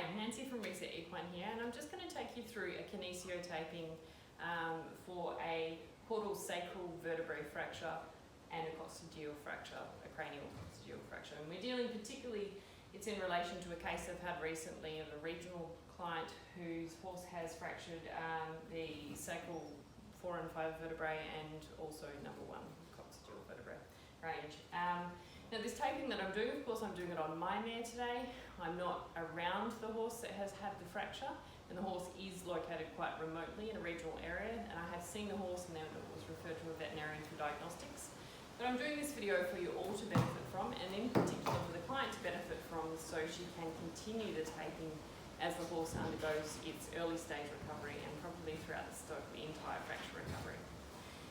Hi, Nancy from Reset Equine here, and I'm just going to take you through a KinesioTaping for a caudal sacral vertebrae fracture and a coccygeal fracture, a cranial coccygeal fracture. And we're dealing particularly, it's in relation to a case I've had recently of a regional client whose horse has fractured the sacral 4 and 5 vertebrae and also number 1 coccygeal vertebrae range. Now this taping that I'm doing, of course I'm doing it on my mare today. I'm not around the horse that has had the fracture, and the horse is located quite remotely in a regional area, and I have seen the horse and then it was referred to a veterinarian for diagnostics. But I'm doing this video for you all to benefit from, and in particular for the client to benefit from, so she can continue the taping as the horse undergoes its early stage recovery and probably throughout the entire fracture recovery.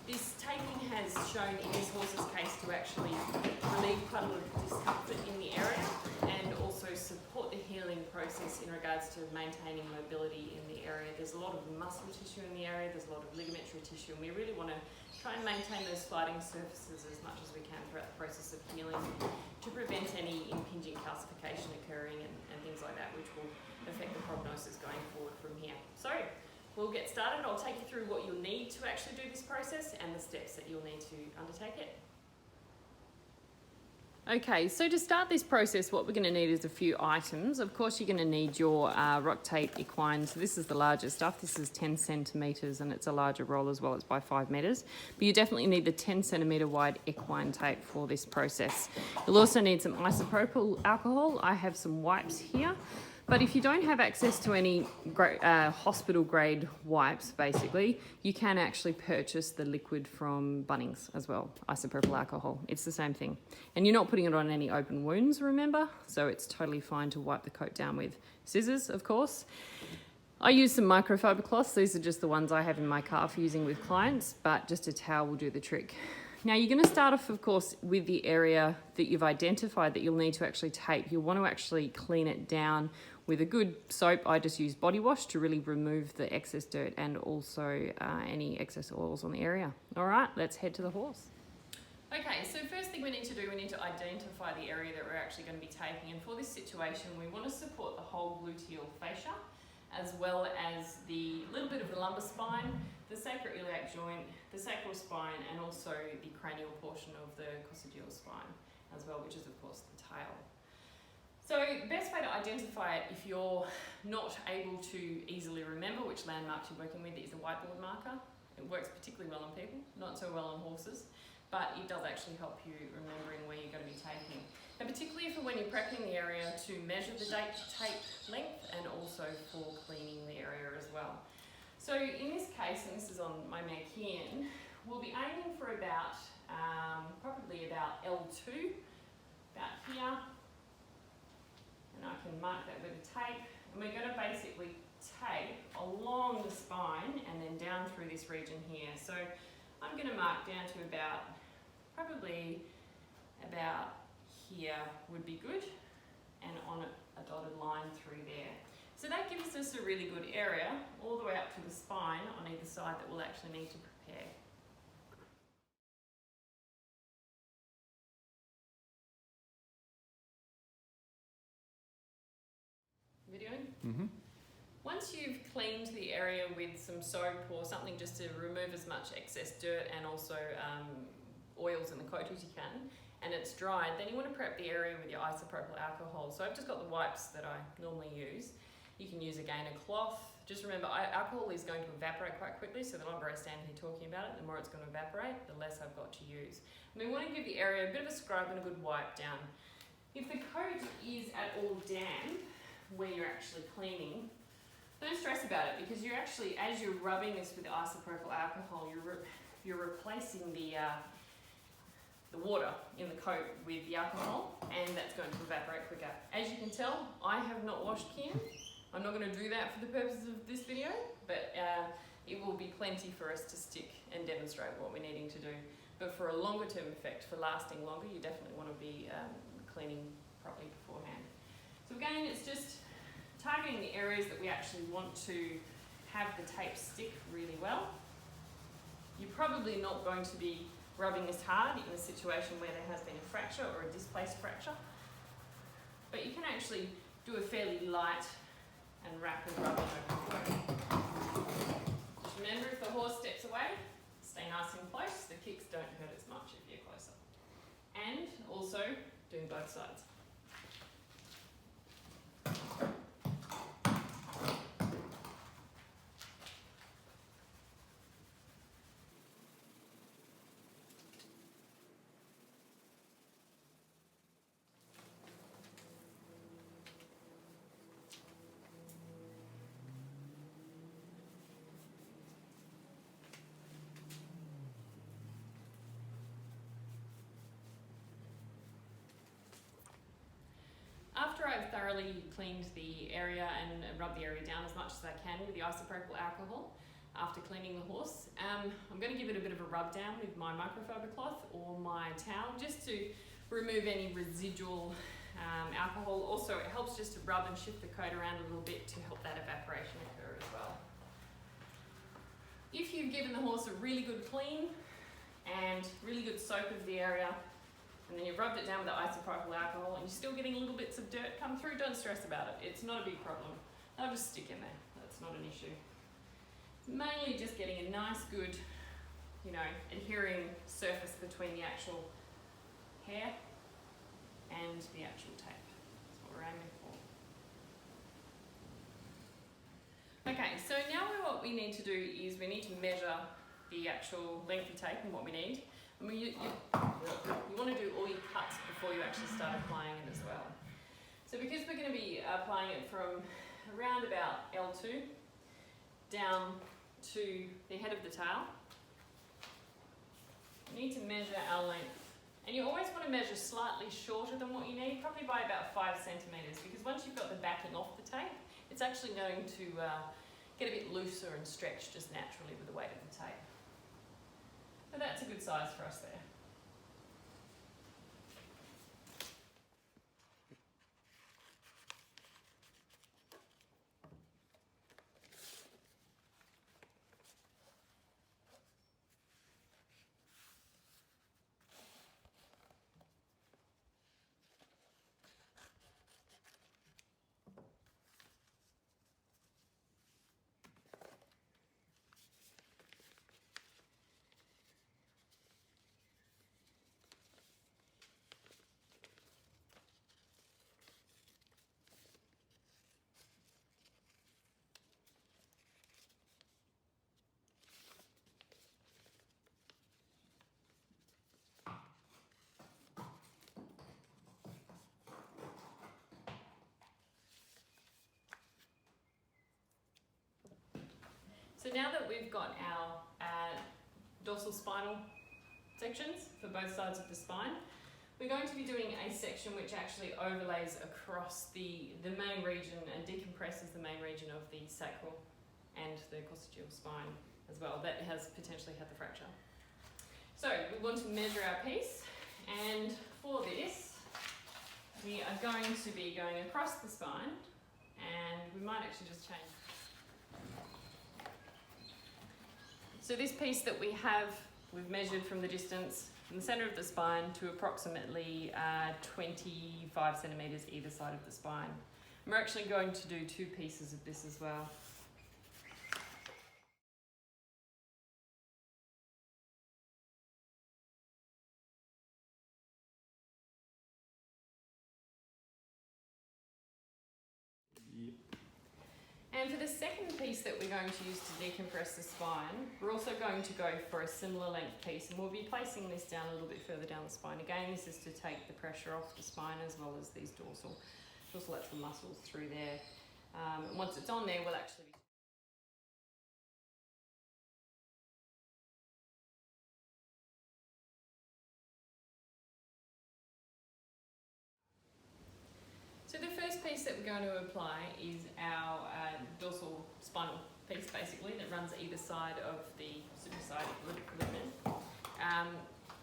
This taping has shown in this horse's case to actually relieve quite a lot of discomfort in the area and also support the healing process in regards to maintaining mobility in the area. There's a lot of muscle tissue in the area, there's a lot of ligamentary tissue, and we really want to try and maintain those sliding surfaces as much as we can throughout the process of healing to prevent any impinging calcification occurring and things like that, which will affect the prognosis going forward from here. So we'll get started. I'll take you through what you'll need to actually do this process and the steps that you'll need to undertake it. Okay, so to start this process, what we're going to need is a few items. Of course, you're going to need your rock tape equine. So this is the larger stuff. This is 10 centimetres and it's a larger roll as well. It's by 5 metres. But you definitely need the 10 centimetre wide equine tape for this process. You'll also need some isopropyl alcohol. I have some wipes here. But if you don't have access to any hospital grade wipes, basically, you can actually purchase the liquid from Bunnings as well, isopropyl alcohol. It's the same thing. And you're not putting it on any open wounds, remember? So it's totally fine to wipe the coat down with scissors, of course. I use some microfiber cloths. These are just the ones I have in my car for using with clients, but just a towel will do the trick. Now you're going to start off, of course, with the area that you've identified that you'll need to actually tape. You'll want to actually clean it down with a good soap. I just use body wash to really remove the excess dirt and also any excess oils on the area. All right, let's head to the horse. Okay, so first thing we need to do, we need to identify the area that we're actually going to be taping. And for this situation, we want to support the whole gluteal fascia, as well as the little bit of the lumbar spine, the sacroiliac joint, the sacral spine, and also the cranial portion of the coccygeal spine as well, which is of course the tail. So best way to identify it if you're not able to easily remember which landmarks you're working with is a whiteboard marker. It works particularly well on people, not so well on horses, but it does actually help you remembering where you're going to be taping. And particularly for when you're prepping the area to measure the tape length and also for cleaning the area as well. So in this case, and this is on my mare Kian, we'll be aiming for about, probably about L2, about here. And I can mark that with a tape. And we're going to basically tape along the spine and then down through this region here. So I'm going to mark down to about, probably about here would be good, and on a dotted line through there. So that gives us a really good area all the way up to the spine on either side that we'll actually need to prepare. Videoing? Mm-hmm. Once you've cleaned the area with some soap or something just to remove as much excess dirt and also oils in the coat as you can, and it's dried, then you want to prep the area with your isopropyl alcohol. So I've just got the wipes that I normally use. You can use again a cloth. Just remember, alcohol is going to evaporate quite quickly, so the longer I stand here talking about it, the more it's going to evaporate, the less I've got to use. And we want to give the area a bit of a scrub and a good wipe down. If the coat is at all damp, where you're actually cleaning, don't stress about it, because you're actually, as you're rubbing this with the isopropyl alcohol, you're replacing the water in the coat with the alcohol, and that's going to evaporate quicker. As you can tell, I have not washed Kian. I'm not going to do that for the purposes of this video, but it will be plenty for us to stick and demonstrate what we're needing to do. But for a longer term effect, for lasting longer, you definitely want to be cleaning properly beforehand. So again, it's just targeting the areas that we actually want to have the tape stick really well. You're probably not going to be rubbing as hard in a situation where there has been a fracture or a displaced fracture, but you can actually do a fairly light and rapid rubbing over the foot. Just remember, if the horse steps away, stay nice and close. The kicks don't hurt as much if you're closer. And also doing both sides. After I've thoroughly cleaned the area and rubbed the area down as much as I can with the isopropyl alcohol, after cleaning the horse, I'm going to give it a bit of a rub down with my microfiber cloth or my towel just to remove any residual alcohol. Also, it helps just to rub and shift the coat around a little bit to help that evaporation occur as well. If you've given the horse a really good clean and really good soak of the area, and then you've rubbed it down with the isopropyl alcohol and you're still getting little bits of dirt come through, don't stress about it. It's not a big problem. They'll just stick in there. That's not an issue. Mainly just getting a nice, good, adhering surface between the actual hair and the actual tape. That's what we're aiming for. Okay, so now what we need to do is we need to measure the actual length of tape and what we need. I mean, you want to do all your cuts before you actually start applying it as well. So because we're going to be applying it from around about L2 down to the head of the tail, we need to measure our length. And you always want to measure slightly shorter than what you need, probably by about 5 centimetres, because once you've got the backing off the tape, it's actually going to get a bit looser and stretch just naturally with the weight of the tape. So that's a good size for us there. So now that we've got our dorsal spinal sections for both sides of the spine, we're going to be doing a section which actually overlays across the main region and decompresses the main region of the sacral and the coccygeal spine as well that has potentially had the fracture. So we want to measure our piece, and for this we are going to be going across the spine, and we might actually just change. So this piece that we have, we've measured from the distance from the centre of the spine to approximately 25 centimetres either side of the spine. And we're actually going to do 2 pieces of this as well. And for the second piece that we're going to use to decompress the spine, we're also going to go for a similar length piece, and we'll be placing this down a little bit further down the spine. Again, this is to take the pressure off the spine as well as these dorsolateral muscles through there. And once it's on there, we'll actually be So the first piece that we're going to apply is our dorsal spinal piece, basically, that runs either side of the superside ligament.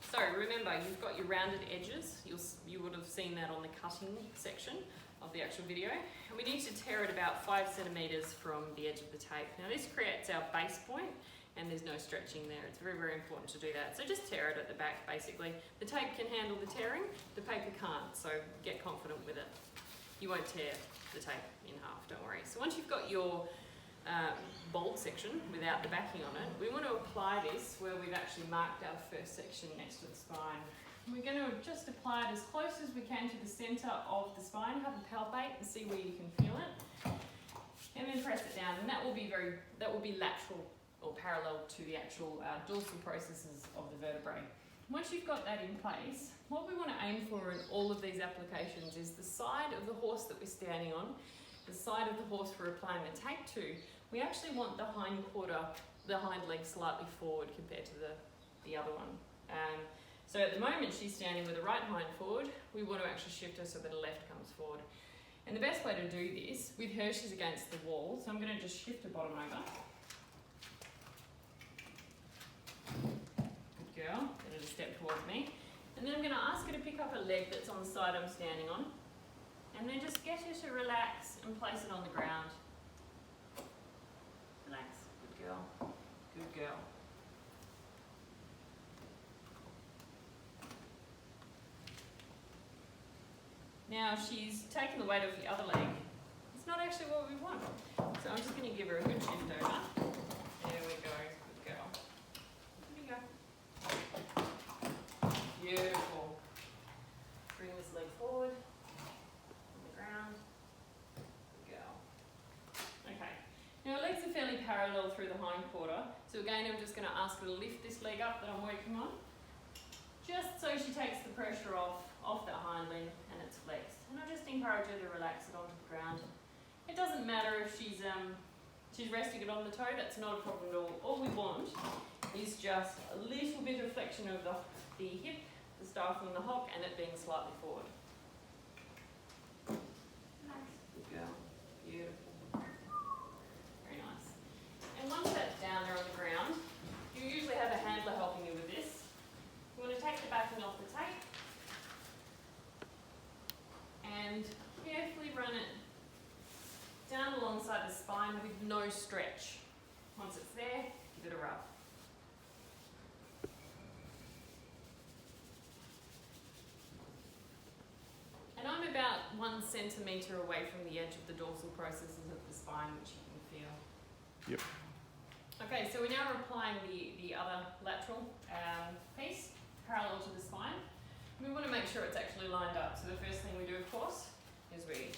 So remember, you've got your rounded edges. You would have seen that on the cutting section of the actual video. And we need to tear it about 5 centimetres from the edge of the tape. Now this creates our base point, and there's no stretching there. It's very, very important to do that. So just tear it at the back, basically. The tape can handle the tearing, the paper can't, so get confident with it. you won't tear the tape in half, don't worry. So once you've got your bolt section without the backing on it, we want to apply this where we've actually marked our first section next to the spine. We're going to just apply it as close as we can to the centre of the spine. Have a palpate and see where you can feel it, and then press it down. And that will be lateral or parallel to the actual dorsal processes of the vertebrae. Once you've got that in place, what we want to aim for in all of these applications is the side of the horse that we're standing on, the side of the horse we're applying the tape to. We actually want the hind quarter, the hind leg slightly forward compared to the other one. So at the moment she's standing with the right hind forward. We want to actually shift her so that the left comes forward. And the best way to do this, with her she's against the wall, so I'm going to just shift her bottom over. Good girl, get her to step towards me. And then I'm going to ask her to pick up a leg that's on the side I'm standing on. And then just get her to relax and place it on the ground. Relax, good girl, good girl. Now she's taken the weight off the other leg. It's not actually what we want. So I'm just going to give her a good shift over. There we go, good girl. Here we go. Beautiful. Bring this leg forward. On the ground. Good girl. Okay. Now her legs are fairly parallel through the hind quarter. So again, I'm just going to ask her to lift this leg up that I'm working on. Just so she takes the pressure off that hind leg and it's flexed. And I just encourage her to relax it onto the ground. It doesn't matter if she's resting it on the toe, that's not a problem at all. All we want is just a little bit of flexion of the hip, the stifle and the hock, and it being slightly forward. Nice. Good girl. Beautiful. Very nice. And once that's down there on the ground, you usually have a handler helping you with this. You want to take the backing off the tape and carefully run it down alongside the spine with no stretch. Once it's there, give it a rub. And I'm about 1 centimetre away from the edge of the dorsal processes of the spine, which you can feel. Yep. Okay, so we're now applying the other lateral piece parallel to the spine. We want to make sure it's actually lined up. So the first thing we do, of course, is we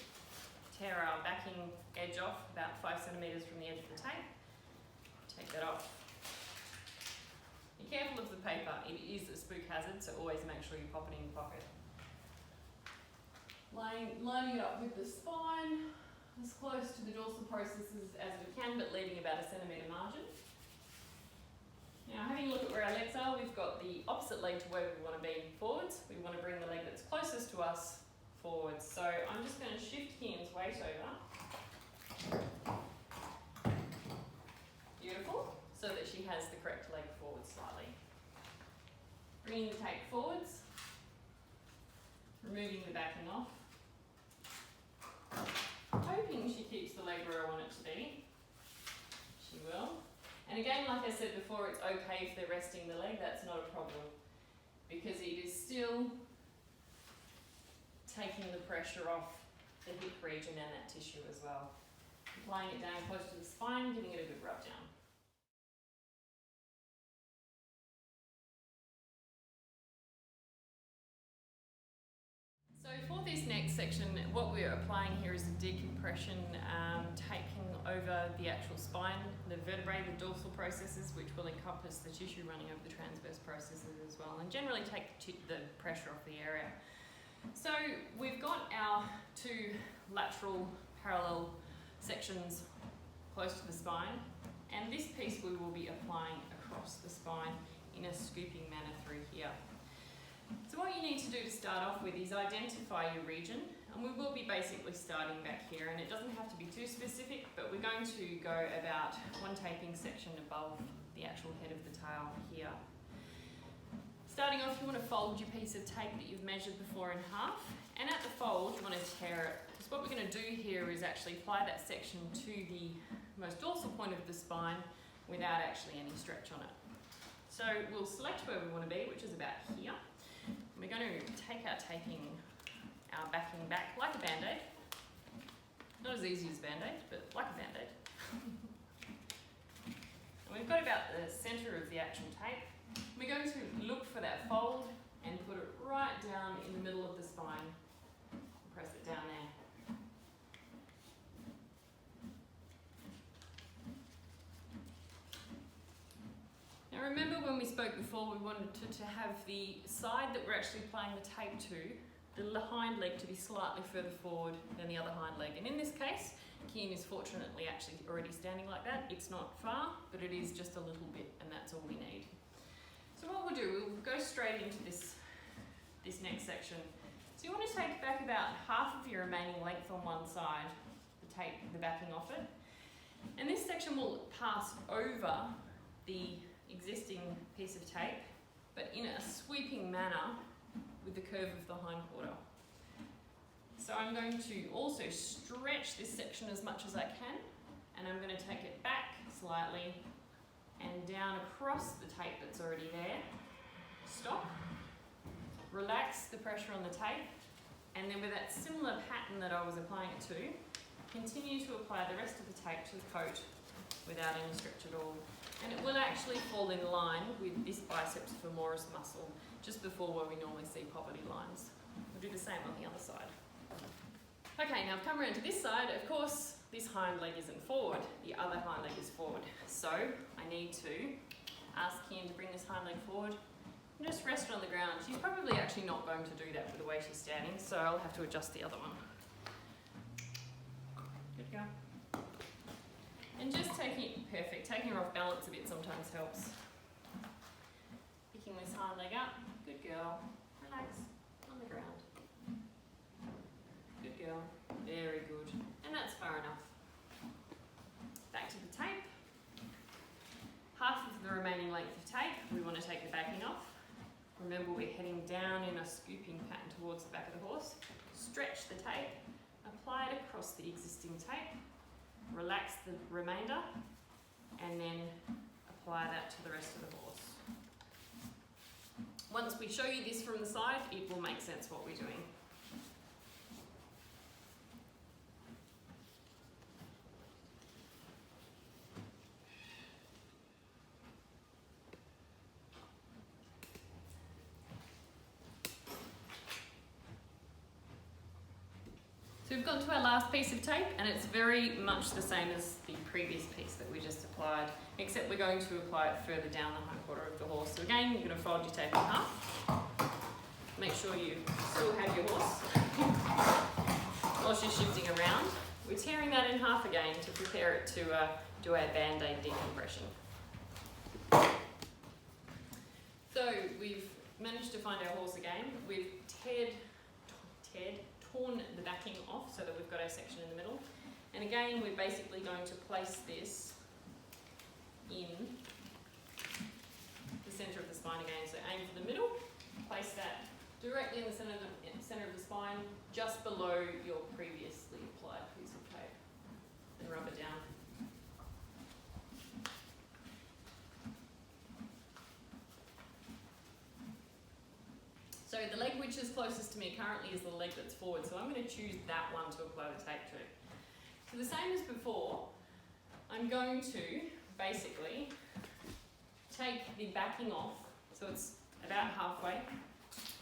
tear our backing edge off about 5 centimetres from the edge of the tape. Take that off. Be careful of the paper. It is a spook hazard, so always make sure you pop it in your pocket. Lining it up with the spine, as close to the dorsal processes as we can, but leaving about a centimetre margin. Now, having a look at where our legs are, we've got the opposite leg to where we want to be forwards. We want to bring the leg that's closest to us forwards. So I'm just going to shift Kian's weight over. Beautiful. So that she has the correct leg forward slightly. Bringing the tape forwards. Removing the backing off. Hoping she keeps the leg where I want it to be. She will. And again, like I said before, it's okay if they're resting the leg, that's not a problem. Because it is still taking the pressure off the hip region and that tissue as well. Applying it down close to the spine, giving it a good rub down. So for this next section, what we're applying here is a decompression, taking over the actual spine, the vertebrae, the dorsal processes, which will encompass the tissue running over the transverse processes as well, and generally take the pressure off the area. So we've got our 2 lateral parallel sections close to the spine, and this piece we will be applying across the spine in a scooping manner through here. So what you need to do to start off with is identify your region, and we will be basically starting back here, and it doesn't have to be too specific, but we're going to go about 1 taping section above the actual head of the tail here. Starting off, you want to fold your piece of tape that you've measured before in half, and at the fold you want to tear it, because what we're going to do here is actually apply that section to the most dorsal point of the spine without actually any stretch on it. So we'll select where we want to be, which is about here. We're going to take our taping, our backing back like a band-aid, Not as easy as Band-Aid, but like a Band-Aid. And we've got about the centre of the actual tape. We're going to look for that fold and put it right down in the middle of the spine. Press it down there. Now remember when we spoke before, we wanted to have the side that we're actually applying the tape to, the hind leg to be slightly further forward than the other hind leg. And in this case, Kien is fortunately actually already standing like that. It's not far, but it is just a little bit, and that's all we need. So what we'll do, we'll go straight into this next section. So you want to take back about half of your remaining length on one side, the backing off it. And this section will pass over the existing piece of tape, but in a sweeping manner with the curve of the hindquarter. So I'm going to also stretch this section as much as I can, and I'm going to take it back slightly and down across the tape that's already there. Stop, relax the pressure on the tape, and then with that similar pattern that I was applying it to, continue to apply the rest of the tape to the coat without any stretch at all. And it will actually fall in line with this biceps femoris muscle just before where we normally see poverty lines. We'll do the same on the other side. Okay, now I've come around to this side. Of course, this hind leg isn't forward. The other hind leg is forward. So I need to ask Kien to bring this hind leg forward and just rest it on the ground. She's probably actually not going to do that with the way she's standing, so I'll have to adjust the other one. Good go. And just taking her off balance a bit sometimes helps. Picking this hind leg up. Good girl. Relax on the ground. Good girl. Very good. And that's far enough. Back to the tape. Half of the remaining length of tape, we want to take the backing off. Remember, we're heading down in a scooping pattern towards the back of the horse. Stretch the tape. Apply it across the existing tape. Relax the remainder, and then apply that to the rest of the horse. Once we show you this from the side, it will make sense what we're doing. So we've got to our last piece of tape, and it's very much the same as the previous piece that we just applied, except we're going to apply it further down the hindquarter of the horse. So again, you're going to fold your tape in half. Make sure you still have your horse while she's shifting around. We're tearing that in half again to prepare it to do our Band-Aid decompression. So we've managed to find our horse again. We've torn the backing off so that we've got our section in the middle. And again, we're basically going to place this in the centre of the spine again. So aim for the middle, place that directly in the centre of the spine, just below your previously applied piece of tape, and rub it down. So the leg which is closest to me currently is the leg that's forward, so I'm going to choose that one to apply the tape to. So the same as before, I'm going to basically take the backing off, so it's about halfway.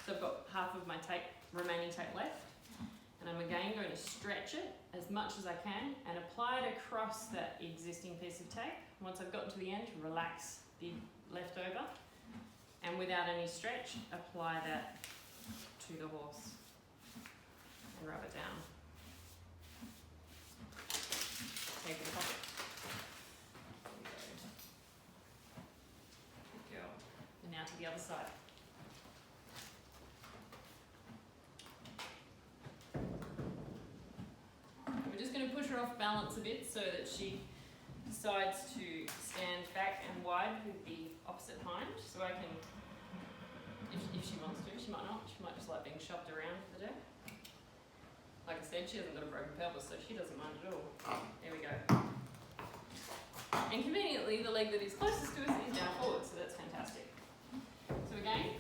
So I've got half of my remaining tape left, and I'm again going to stretch it as much as I can and apply it across that existing piece of tape. Once I've gotten to the end, relax the leftover. And without any stretch, apply that to the horse and rub it down. Take the pocket. Good girl. And now to the other side. We're just going to push her off balance a bit so that she decides to stand back and wide with the opposite hind, so I can, if she wants to, she might not, she might just like being shoved around for the day. Like I said, she hasn't got a broken pelvis, so she doesn't mind at all. There we go. And conveniently, the leg that is closest to us is now forward, so that's fantastic. So again,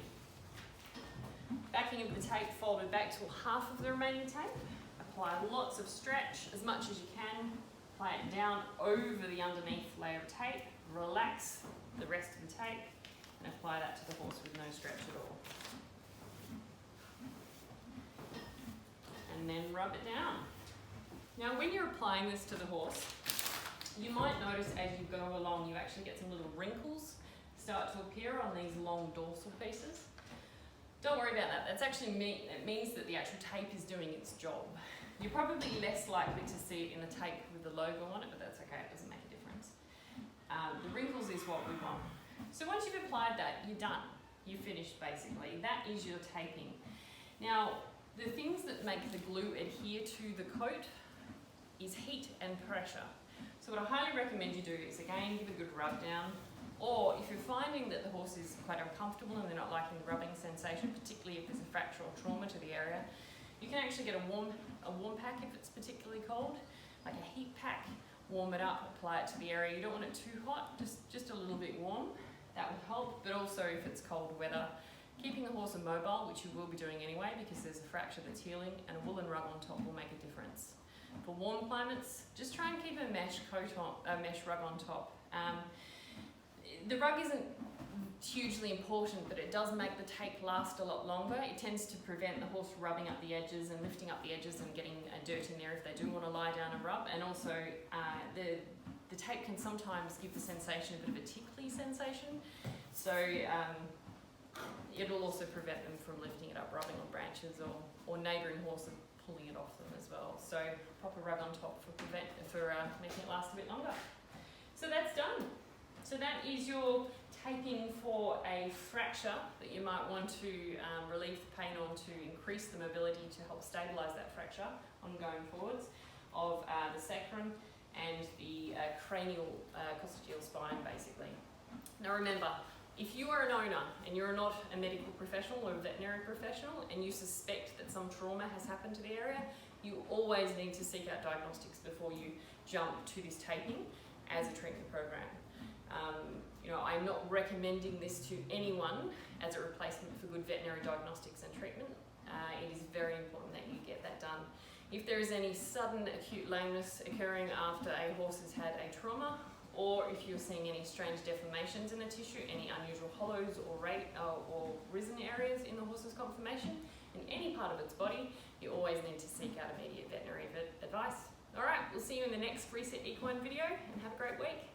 backing of the tape folded back to half of the remaining tape, apply lots of stretch, as much as you can. Apply it down over the underneath layer of tape. Relax the rest of the tape and apply that to the horse with no stretch at all. And then rub it down. Now when you're applying this to the horse, you might notice as you go along you actually get some little wrinkles start to appear on these long dorsal pieces. Don't worry about that. That's actually it means that the actual tape is doing its job. You're probably less likely to see it in the tape with the logo on it, but that's okay, it doesn't make a difference. The wrinkles is what we want. So once you've applied that, you're done. You're finished basically. That is your taping. Now, the things that make the glue adhere to the coat is heat and pressure. So what I highly recommend you do is, again, give a good rub down, or if you're finding that the horse is quite uncomfortable and they're not liking the rubbing sensation, particularly if there's a fracture or trauma to the area, you can actually get a warm pack if it's particularly cold, like a heat pack, warm it up, apply it to the area. You don't want it too hot, just a little bit warm. That will help, but also if it's cold weather, keeping the horse immobile, which you will be doing anyway because there's a fracture that's healing, and a woolen rug on top will make a difference. For warm climates, just try and keep a mesh rug on top. The rug isn't hugely important, but it does make the tape last a lot longer. It tends to prevent the horse rubbing up the edges and lifting up the edges and getting dirt in there if they do want to lie down and rub. And also, the tape can sometimes give the sensation a bit of a tickly sensation. So it'll also prevent them from lifting it up, rubbing on branches, or neighbouring horses pulling it off them as well. So proper rug on top for making it last a bit longer. So that's done. So that is your taping for a fracture that you might want to relieve the pain on, to increase the mobility to help stabilise that fracture on going forwards of the sacrum and the cranial coccygeal spine basically. Now remember, if you are an owner and you're not a medical professional or a veterinary professional and you suspect that some trauma has happened to the area, you always need to seek out diagnostics before you jump to this taping as a treatment program. I'm not recommending this to anyone as a replacement for good veterinary diagnostics and treatment. It is very important that you get that done. If there is any sudden acute lameness occurring after a horse has had a trauma, or if you're seeing any strange deformations in the tissue, any unusual hollows or risen areas in the horse's conformation, in any part of its body, you always need to seek out immediate veterinary advice. All right, we'll see you in the next Reset Equine video, and have a great week.